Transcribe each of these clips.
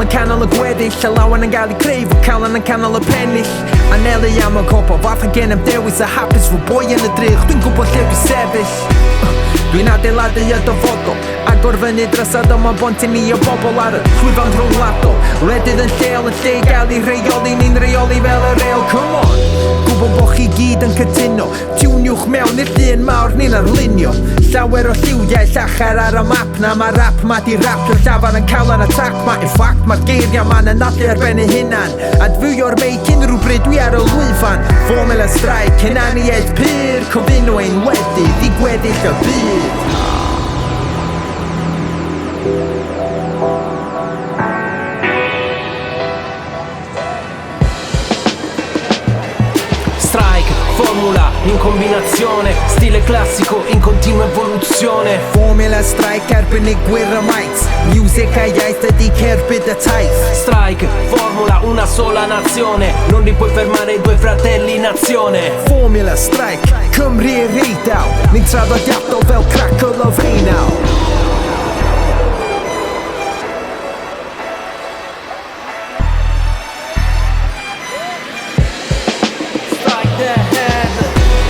canal gweddill a lawan yn gael ei greif o cael yn canal y pennill Anelu am y copa fath a gennym dewis a hapus fy boi yn y drych Dwi'n gwybod lle dwi sefyll Dwi'n adeiladu y dyfodol a gorfynu drysad yma bonti ni o bobl ar y llwyfan rhwngwladol Wledydd yn lleol yn lle i gael ei reoli ni'n reoli fel y reol, come on Gwybod bo chi gyd yn cytuno Tiwniwch mewn i'r llun mawr ni'n arlunio Llawer o lliwiau llachar ar y map na Mae rap ma di rap yw'r llafar yn cael yn atac ma In fact mae'r geiriau ma'n anadlu ar ben eu hunan Adfywio'r meic unrhyw bryd dwi ar y lwyfan Formula Strike, cynaniaeth pyr Cofino ein wedydd i gweddill y byd Strike, formula, in combinazione Stile classico, in continua evoluzione Formula Strike, arbennig gwir y mics Music a iaith ydi cerbyd y taith Strike, formula, una sola nazione Non li puoi fermare due fratelli in azione Formula Strike, Cymru i'r Eidal Ni'n traddodiadol fel Crackle of Einal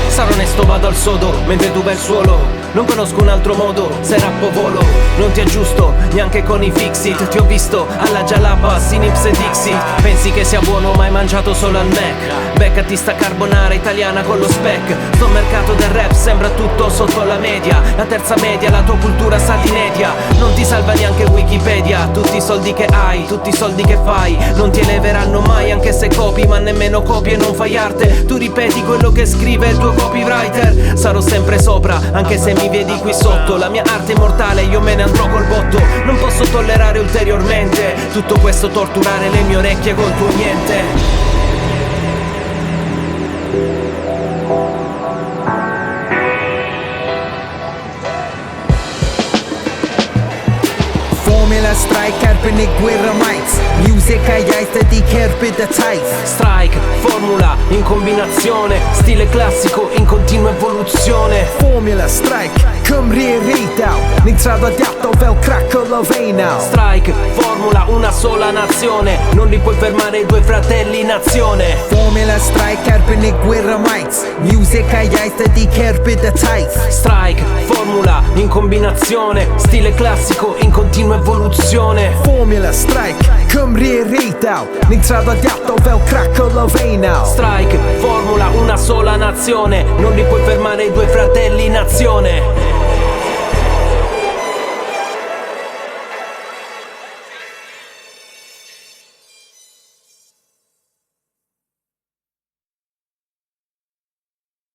Sarò onesto, vado al sodo, mentre tu vai al suolo Non conosco un altro modo, se rappo volo Non ti aggiusto, neanche con i fixit Ti ho visto alla Jalapas, in Ips e Dixit Pensi che sia buono ma hai mangiato solo al Mac Beccati sta carbonara italiana con lo spec Sto mercato del rap sembra tutto sotto la media La terza media, la tua cultura sta di inedia Non ti salva neanche Wikipedia Tutti i soldi che hai, tutti i soldi che fai Non ti eleveranno mai anche se copi Ma nemmeno copi e non fai arte Tu ripeti quello che scrive il tuo copywriter Sarò sempre sopra, anche se mi vedi qui sotto La mia arte è immortale, io me ne andrò col botto Non posso tollerare ulteriormente Tutto questo torturare le mie orecchie col tuo niente Formula Strike, arbennig gwir y mics Music a iaith ydi cerbyd y taith Strike, formula, in combinazione Stile classico, in continua evoluzione Formula Strike, Cymru i'r Eidal Ni'n traddodiadol fel Crackle of Einal Strike, formula, una sola nazione Non li puoi fermare due fratelli in azione Formula Strike, arbennig gwir y mics Music a iaith ydi cerbyd y taith Strike, formula, in combinazione Stile classico, in continua evoluzione Formula Strike, Cymru i'r Eidal Ni'n traddodiadol fel Crackle of Einal Strike, formula, una sola nazione Non li puoi fermare due fratelli in azione